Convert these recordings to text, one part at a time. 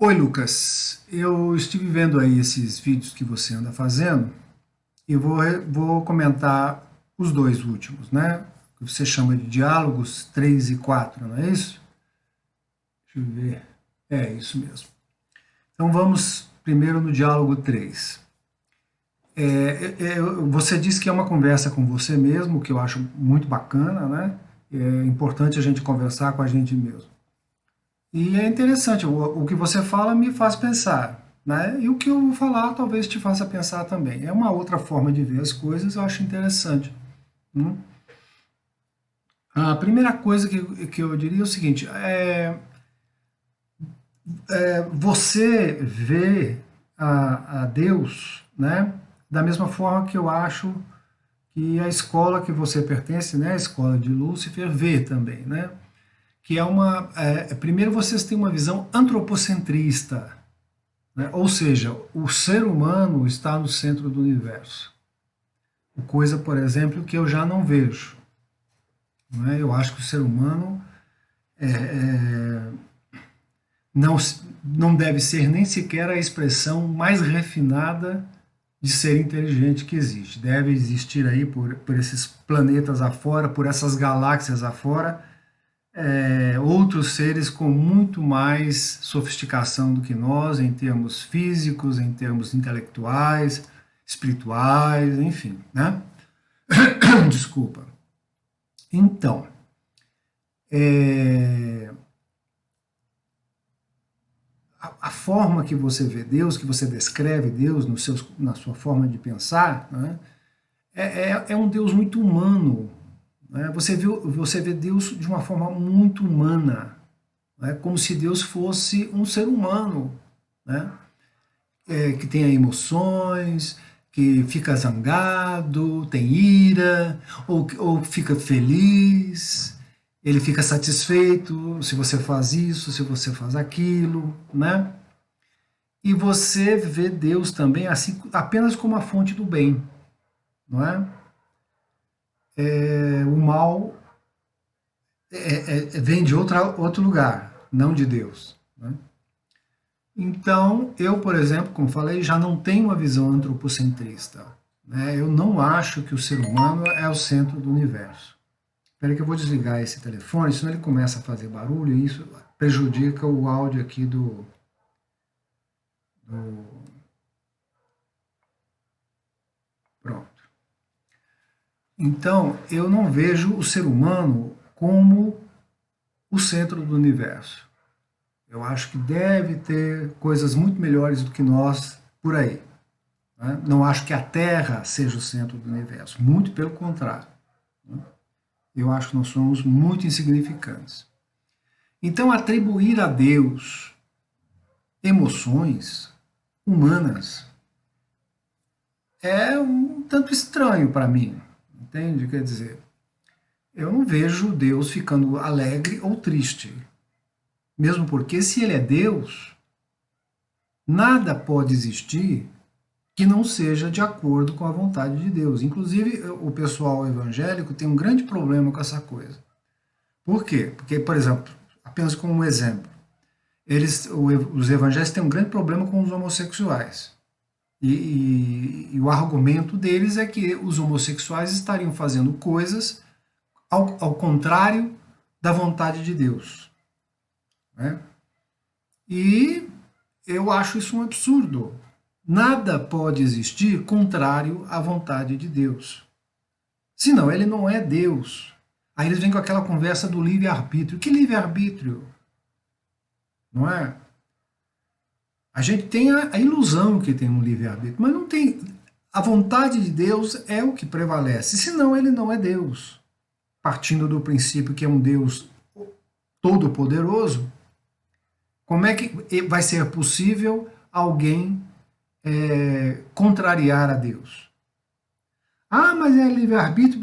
Oi, Lucas. Eu estive vendo aí esses vídeos que você anda fazendo e vou comentar os dois últimos, né? Que você chama de diálogos 3 e 4, não é isso? Deixa eu ver. É isso mesmo. Então vamos primeiro no diálogo 3. Você disse que é uma conversa com você mesmo, que eu acho muito bacana, né? É importante a gente conversar com a gente mesmo. E é interessante, o que você fala me faz pensar, né? E o que eu vou falar talvez te faça pensar também. É uma outra forma de ver as coisas, eu acho interessante. Né? A primeira coisa que eu diria é o seguinte: você vê a Deus, né? Da mesma forma que eu acho que a escola que você pertence, né? A escola de Lúcifer, vê também, né? Que é uma. Primeiro, vocês têm uma visão antropocentrista, né? Ou seja, o ser humano está no centro do universo. Coisa, por exemplo, que eu já não vejo. Não é? Eu acho que o ser humano não, não deve ser nem sequer a expressão mais refinada de ser inteligente que existe. Deve existir aí por esses planetas afora, por essas galáxias afora, outros seres com muito mais sofisticação do que nós, em termos físicos, em termos intelectuais, espirituais, enfim, né? Desculpa. Então, é, a forma que você vê Deus, que você descreve Deus no na sua forma de pensar, né, é um Deus muito humano. Né? Você vê Deus de uma forma muito humana, né? Como se Deus fosse um ser humano, né? Que tenha emoções, que fica zangado, tem ira, ou fica feliz, ele fica satisfeito se você faz isso, se você faz aquilo, né? E você vê Deus também assim apenas como a fonte do bem, não é? O mal vem de outro lugar, não de Deus. Né? Então, eu, por exemplo, como falei, já não tenho uma visão antropocentrista. Né? Eu não acho que o ser humano é o centro do universo. Espera que eu vou desligar esse telefone, senão ele começa a fazer barulho e isso prejudica o áudio aqui do... Pronto. Então, eu não vejo o ser humano como o centro do universo. Eu acho que deve ter coisas muito melhores do que nós por aí. Né? Não acho que a Terra seja o centro do universo, muito pelo contrário. Né? Eu acho que nós somos muito insignificantes. Então, atribuir a Deus emoções humanas é um tanto estranho para mim, entende? Quer dizer, eu não vejo Deus ficando alegre ou triste. Mesmo porque, se ele é Deus, nada pode existir que não seja de acordo com a vontade de Deus. Inclusive, o pessoal evangélico tem um grande problema com essa coisa. Por quê? Porque, por exemplo, apenas como um exemplo, os evangélicos têm um grande problema com os homossexuais. E o argumento deles é que os homossexuais estariam fazendo coisas ao contrário da vontade de Deus. Né? E eu acho isso um absurdo. Nada pode existir contrário à vontade de Deus. Senão, ele não é Deus. Aí eles vêm com aquela conversa do livre-arbítrio. Que livre-arbítrio? Não é? A gente tem a ilusão que tem um livre-arbítrio, mas não tem. A vontade de Deus é o que prevalece. Senão, ele não é Deus. Partindo do princípio que é um Deus todo-poderoso, como é que vai ser possível alguém contrariar a Deus? Ah, mas é livre-arbítrio.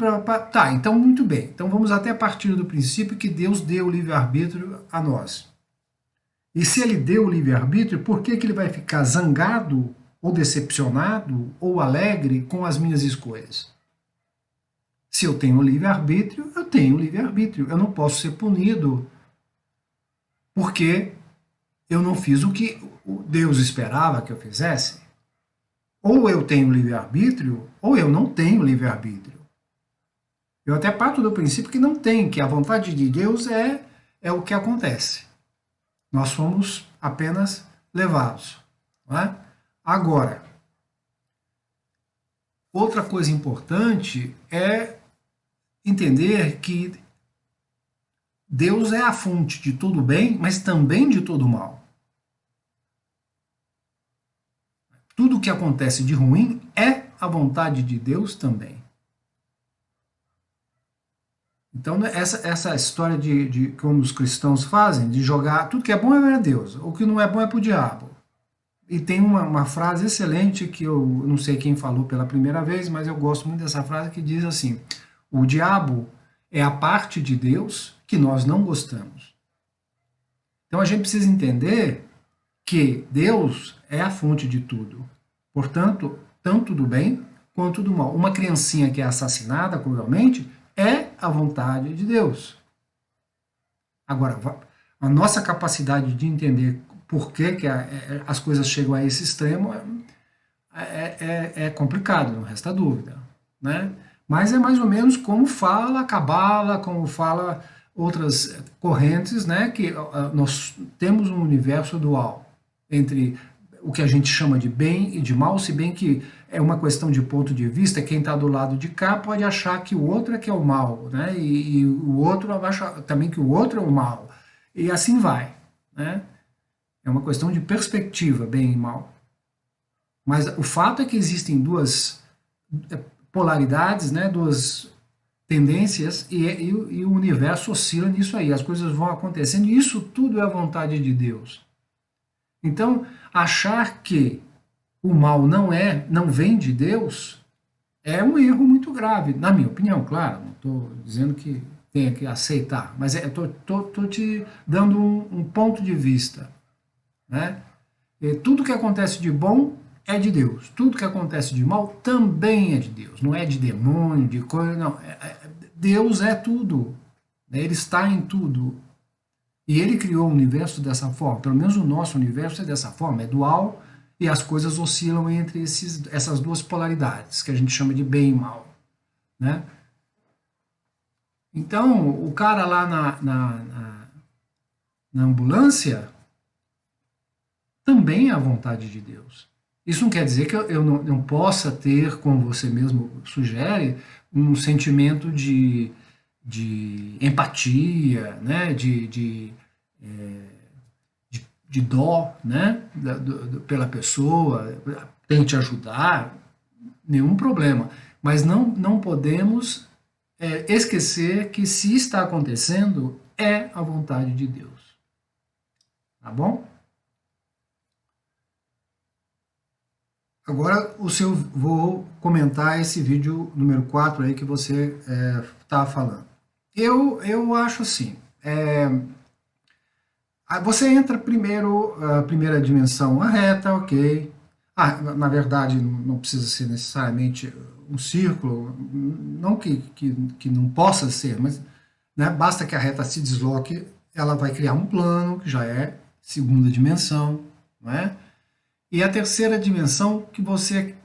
Tá, então muito bem. Então vamos até partir do princípio que Deus deu o livre-arbítrio a nós. E se ele deu o livre-arbítrio, por que ele vai ficar zangado, ou decepcionado, ou alegre com as minhas escolhas? Se eu tenho livre-arbítrio, eu tenho livre-arbítrio. Eu não posso ser punido porque eu não fiz o que Deus esperava que eu fizesse. Ou eu tenho livre-arbítrio, ou eu não tenho livre-arbítrio. Eu até parto do princípio que não tem, que a vontade de Deus é o que acontece. Nós somos apenas levados. Não é? Agora, outra coisa importante é entender que Deus é a fonte de todo bem, mas também de todo mal. Tudo que acontece de ruim é a vontade de Deus também. Então, essa história de como os cristãos fazem, de jogar tudo que é bom é para Deus, o que não é bom é para o diabo. E tem uma frase excelente que eu não sei quem falou pela primeira vez, mas eu gosto muito dessa frase que diz assim: o diabo é a parte de Deus que nós não gostamos. Então a gente precisa entender que Deus é a fonte de tudo. Portanto, tanto do bem quanto do mal. Uma criancinha que é assassinada cruelmente é a vontade de Deus. Agora, a nossa capacidade de entender por que as coisas chegam a esse extremo é complicado, não resta dúvida. Né? Mas é mais ou menos como fala a Cabala, como fala outras correntes, né, que nós temos um universo dual entre o que a gente chama de bem e de mal, se bem que é uma questão de ponto de vista, quem está do lado de cá pode achar que o outro é que é o mal, né? E o outro acha também que o outro é o mal. E assim vai. Né? É uma questão de perspectiva, bem e mal. Mas o fato é que existem duas polaridades, né? Duas tendências, e o universo oscila nisso aí. As coisas vão acontecendo, e isso tudo é a vontade de Deus. Então, achar que o mal não vem de Deus é um erro muito grave, na minha opinião, claro. Não estou dizendo que tenha que aceitar, mas estou te dando um ponto de vista. Né? E tudo que acontece de bom é de Deus. Tudo que acontece de mal também é de Deus. Não é de demônio, de coisa, não. Deus é tudo. Ele está em tudo. E ele criou o universo dessa forma, pelo menos o nosso universo é dessa forma, é dual, e as coisas oscilam entre essas duas polaridades, que a gente chama de bem e mal. Né? Então, o cara lá na ambulância também é a vontade de Deus. Isso não quer dizer que eu não possa ter, como você mesmo sugere, um sentimento de empatia, né? de dó, né? Pela pessoa, tente ajudar, nenhum problema. Mas não podemos esquecer que se está acontecendo, é a vontade de Deus. Tá bom? Agora vou comentar esse vídeo número 4 aí que você estava falando. Eu acho assim, você entra primeiro, a primeira dimensão, a reta, ok. Na verdade, não precisa ser necessariamente um círculo, não que não possa ser, mas né, basta que a reta se desloque, ela vai criar um plano, que já é segunda dimensão, não é? E a terceira dimensão que você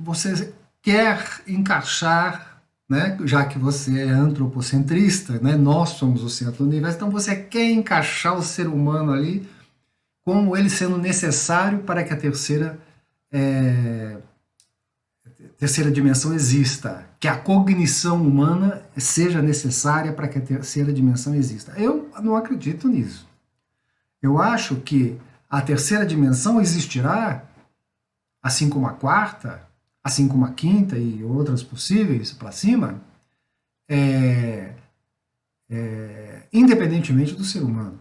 quer encaixar, né, já que você é antropocentrista, né, nós somos o centro do universo, então você quer encaixar o ser humano ali como ele sendo necessário para que a terceira dimensão exista, que a cognição humana seja necessária para que a terceira dimensão exista. Eu não acredito nisso. Eu acho que a terceira dimensão existirá assim como a quarta, assim como a quinta e outras possíveis para cima, independentemente do ser humano.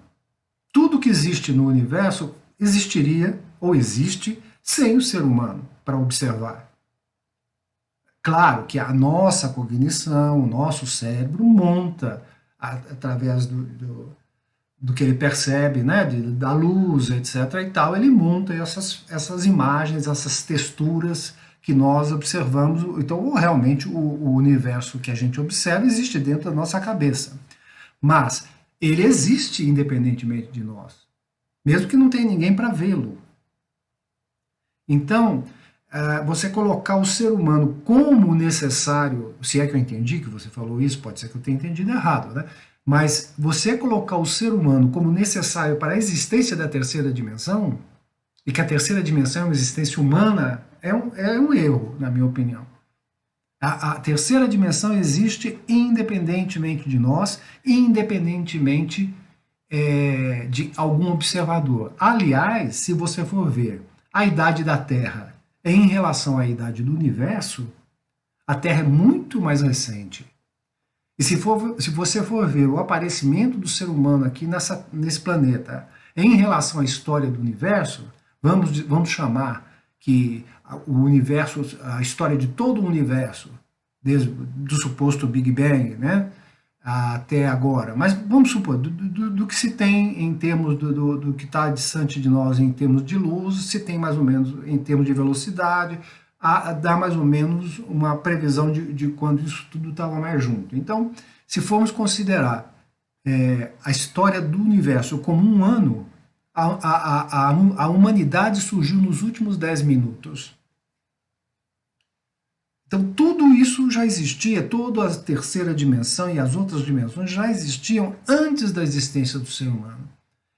Tudo que existe no universo existiria ou existe sem o ser humano para observar. Claro que a nossa cognição, o nosso cérebro monta através do que ele percebe, né, da luz, etc. e tal, ele monta essas imagens, essas texturas que nós observamos. Então, realmente, o universo que a gente observa existe dentro da nossa cabeça. Mas ele existe independentemente de nós. mesmo que não tenha ninguém para vê-lo. Então, você colocar o ser humano como necessário, se é que eu entendi que você falou isso, pode ser que eu tenha entendido errado, né? Mas você colocar o ser humano como necessário para a existência da terceira dimensão, e que a terceira dimensão é uma existência humana, é um erro, na minha opinião. A terceira dimensão existe independentemente de nós, independentemente de algum observador. Aliás, se você for ver a idade da Terra em relação à idade do universo, a Terra é muito mais recente. E se você for ver o aparecimento do ser humano aqui nesse planeta em relação à história do universo, vamos chamar que o universo, a história de todo o universo, desde do suposto Big Bang, né, até agora, mas vamos supor, do que se tem em termos do que está distante de nós em termos de luz, se tem mais ou menos em termos de velocidade, dá mais ou menos uma previsão de quando isso tudo estava mais junto. Então, se formos considerar a história do universo como um ano, a humanidade surgiu nos últimos 10 minutos. Então, tudo isso já existia, toda a terceira dimensão e as outras dimensões já existiam antes da existência do ser humano.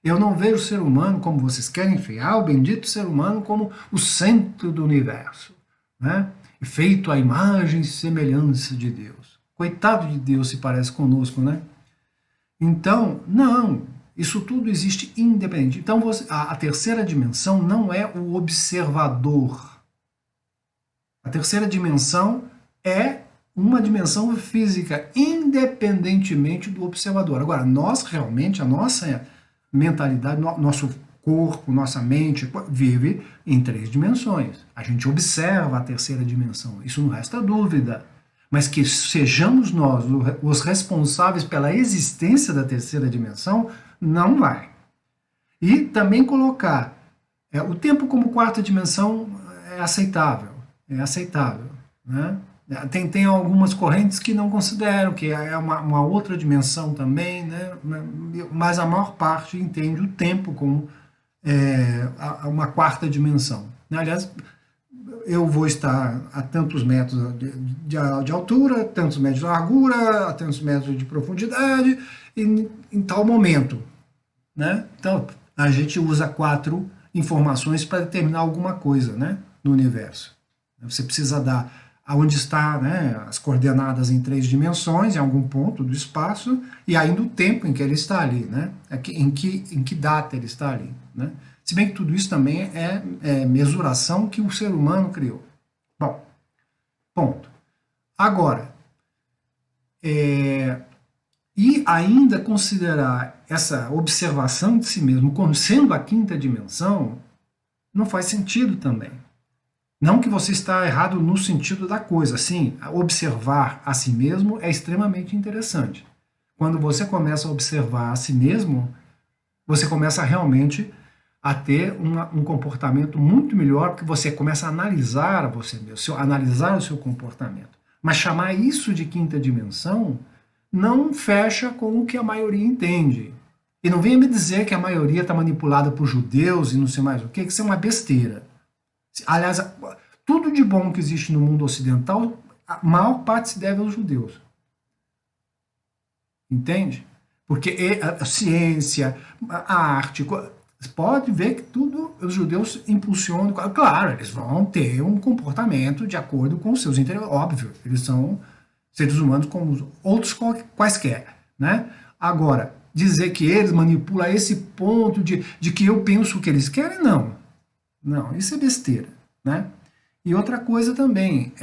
Eu não vejo o ser humano, como vocês querem enfiar, o bendito ser humano como o centro do universo, né? Feito à imagem e semelhança de Deus. Coitado de Deus se parece conosco, né? Então, não, isso tudo existe independente. Então, a terceira dimensão não é o observador. A terceira dimensão é uma dimensão física, independentemente do observador. Agora, nós realmente, a nossa mentalidade, nosso corpo, nossa mente, vive em 3 dimensões. A gente observa a terceira dimensão, isso não resta dúvida. Mas que sejamos nós os responsáveis pela existência da terceira dimensão, não vai. E também colocar o tempo como quarta dimensão é aceitável. É aceitável, né? Tem algumas correntes que não consideram, que é uma outra dimensão também, né? Mas a maior parte entende o tempo como uma quarta dimensão. Aliás, eu vou estar a tantos metros de altura, tantos metros de largura, a tantos metros de profundidade, em tal momento, né? Então, a gente usa 4 informações para determinar alguma coisa, né, no universo. Você precisa dar aonde está, né, as coordenadas em 3 dimensões, em algum ponto do espaço, e ainda o tempo em que ele está ali, né? Em que data ele está ali, né? Se bem que tudo isso também é mesuração que o ser humano criou. Bom, ponto. Agora, e ainda considerar essa observação de si mesmo como sendo a quinta dimensão, não faz sentido também. Não que você está errado no sentido da coisa, sim, observar a si mesmo é extremamente interessante. Quando você começa a observar a si mesmo, você começa realmente a ter um comportamento muito melhor, porque você começa a analisar você mesmo, analisar o seu comportamento. Mas chamar isso de quinta dimensão não fecha com o que a maioria entende. E não venha me dizer que a maioria está manipulada por judeus e não sei mais o que isso é uma besteira. Aliás, tudo de bom que existe no mundo ocidental, a maior parte se deve aos judeus. Entende? Porque a ciência, a arte, pode ver que tudo os judeus impulsionam. Claro, eles vão ter um comportamento de acordo com os seus interesses. Óbvio, eles são seres humanos como outros quaisquer. Né? Agora, dizer que eles manipulam a esse ponto de que eu penso o que eles querem, não. Não, isso é besteira. Né? E outra coisa também,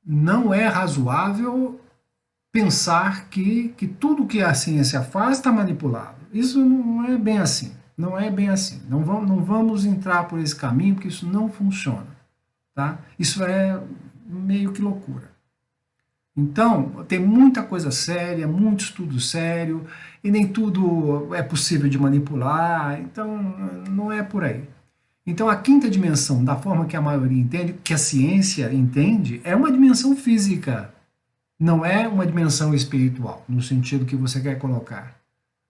não é razoável pensar que tudo que a ciência faz está manipulado. Isso não é bem assim. Não é bem assim. Não vamos entrar por esse caminho, porque isso não funciona. Tá? Isso é meio que loucura. Então, tem muita coisa séria, muito estudo sério, e nem tudo é possível de manipular, então não é por aí. Então, a quinta dimensão, da forma que a maioria entende, que a ciência entende, é uma dimensão física, não é uma dimensão espiritual, no sentido que você quer colocar.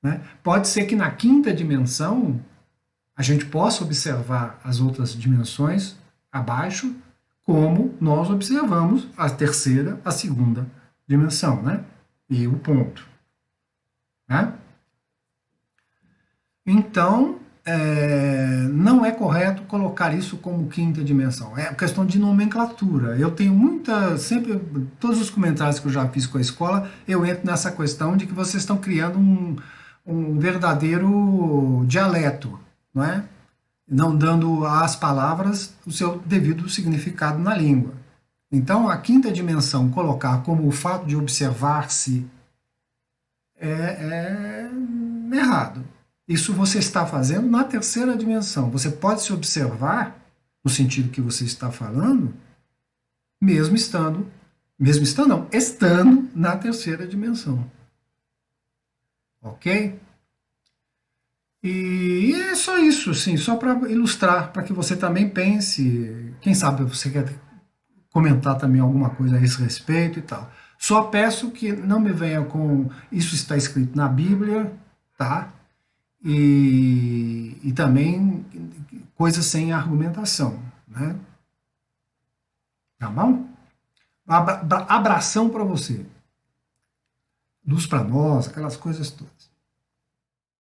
né? Pode ser que na quinta dimensão a gente possa observar as outras dimensões abaixo, como nós observamos a terceira, a segunda dimensão, né? E o ponto, né? Então, não é correto colocar isso como quinta dimensão. É questão de nomenclatura. Eu tenho sempre, todos os comentários que eu já fiz com a escola, eu entro nessa questão de que vocês estão criando um verdadeiro dialeto, não é? Não dando às palavras o seu devido significado na língua. Então, a quinta dimensão, colocar como o fato de observar-se é errado. Isso você está fazendo na terceira dimensão. Você pode se observar, no sentido que você está falando, estando na terceira dimensão. Ok? E é só isso, sim, só para ilustrar, para que você também pense, quem sabe você quer comentar também alguma coisa a esse respeito e tal. Só peço que não me venha com isso está escrito na Bíblia, tá? E também coisas sem argumentação, né? Tá bom? Abração para você. Luz para nós, aquelas coisas todas.